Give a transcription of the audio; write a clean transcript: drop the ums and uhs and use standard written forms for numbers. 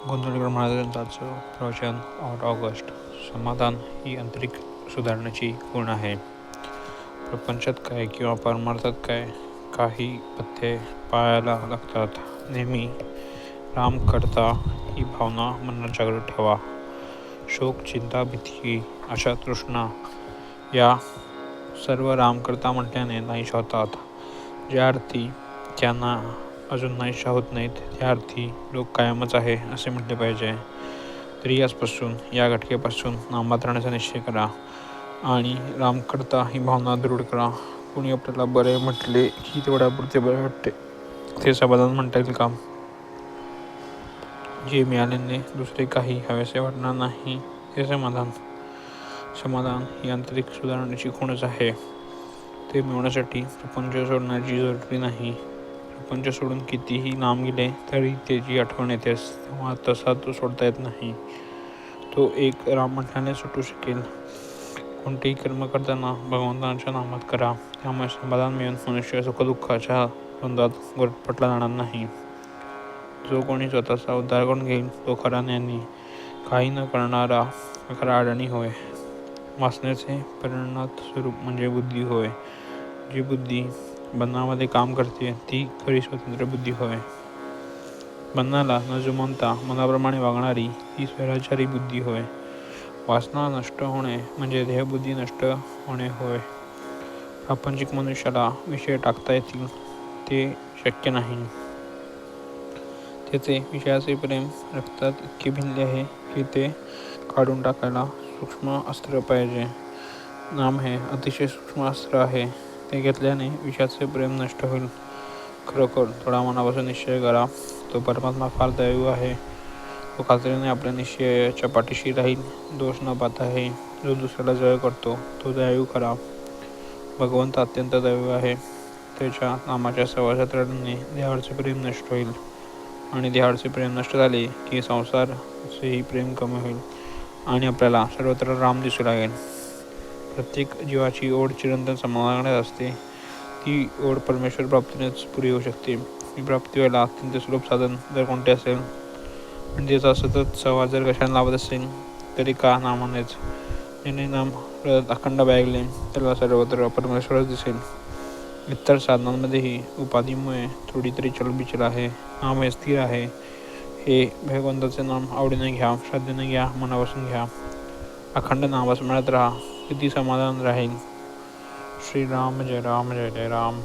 गोंधळकर महाराजांचं प्रवचन 8 ऑगस्ट. समाधान ही आंतरिक सुधारण्याची गुण आहे. प्रपंचात काय किंवा परमार्थात काय, काही पथ्ये पाळायला लागतात. नेहमी राम करता ही भावना मनात जागृत ठेवा. शोक, चिंता, भीती, आशा, तृष्णा या सर्व राम करता म्हटल्याने नाहीशा होतात. ज्या अर्थी त्यांना अजून नाहीशा होत नाहीत, त्या अर्थी लोक कायमच आहे असे म्हटले पाहिजे. तरी याचपासून, या घटकेपासून नामात राहण्याचा निश्चय करा आणि राम करता ही भावना दृढ करा. कोणी आपल्याला बरे म्हटले की तेवढ्यापुरते बरे वाटते, ते समाधान म्हणता येईल का? जे मिळाल्याने दुसरे काही हवेसे वाटणार नाही, ते समाधान. समाधान ही आंतरिक सुधारण्याची खूणच आहे. ते मिळवण्यासाठी प्रपंच सोडण्याची जरुरी नाही. प्रपंच सोडून कितीही लांब गेले तरी त्याची आठवण येतेच, तेव्हा तसा तो सोडता येत नाही. तो एक राम म्हटल्याने सुटू शकेल. कोणतेही कर्म करताना भगवंताच्या नामात करा, त्यामुळे समाधान मिळून मनुष्य सुखदुःखाच्या द्वंद्वात गुरफटला जाणार नाही. जो कोणी स्वतःचा उद्धार करून घेईल, तो खरा ज्ञानी. काही न करणारा खरा अडाणी होय. वासनेचे परिणत स्वरूप म्हणजे बुद्धी होय. जी बुद्धी बंधनामध्ये काम करते, ती खरी स्वतंत्र बुद्धी होय. बंधनाला न जुमानता मनाप्रमाणे वागणारी ती स्वैराचारी बुद्धी होय. वासना नष्ट होणे म्हणजे देहबुद्धी नष्ट होणे होय. प्रापंचिक मनुष्याला विषय टाकता येतील, ते शक्य नाही. त्याचे विषयाचे प्रेम रक्तात इतके भिनले आहे की ते काढून टाकायला सूक्ष्म अस्त्र पाहिजे. नाम हे अतिशय सूक्ष्म अस्त्र आहे. ते घेतल्याने विषयाचे प्रेम नष्ट होईल. खरोखर थोडा मनापासून निश्चय करा, तो परमात्मा फार दयाळू आहे. तो खात्रीने आपल्या निश्चयाच्या पाठीशी राहील. दोष न पाहता आहे. जो दुसऱ्याला जय करतो, तो दयाळू खरा. भगवंत अत्यंत दयाळू आहे. त्याच्या नामाच्या सहवासात राहिल्याने देहावरचे प्रेम नष्ट होईल, आणि देहावरचे प्रेम नष्ट झाले की संसाराचेही प्रेम कमी होईल आणि आपल्याला सर्वत्र राम दिसू लागेल. प्रत्येक जीवाची ओढ चिरंतन समाधानात असते. ती ओढ परमेश्वर प्राप्तीनेच पुरी होऊ शकते. ही प्राप्ती व्हायला अत्यंत सुलभ साधन जर कोणते असेल, आणि त्याचा सतत सहवास जर कशाने लाभत असेल, तरी का नामानेच. ज्याने नाम हृदयात अखंड बाळगले, त्याला सर्वत्र परमेश्वरच दिसेल. इतर साधनांमध्येही उपाधीमुळे थोडी तरी चलबिचल आहे. नाम हे स्थिर आहे. हे भगवंताचे नाम आवडीने घ्या, श्रद्धेने घ्या, मनापासून घ्या. अखंड नामच मिळत राहा, किती समाधान राहील. श्रीराम जय राम, जय जय राम.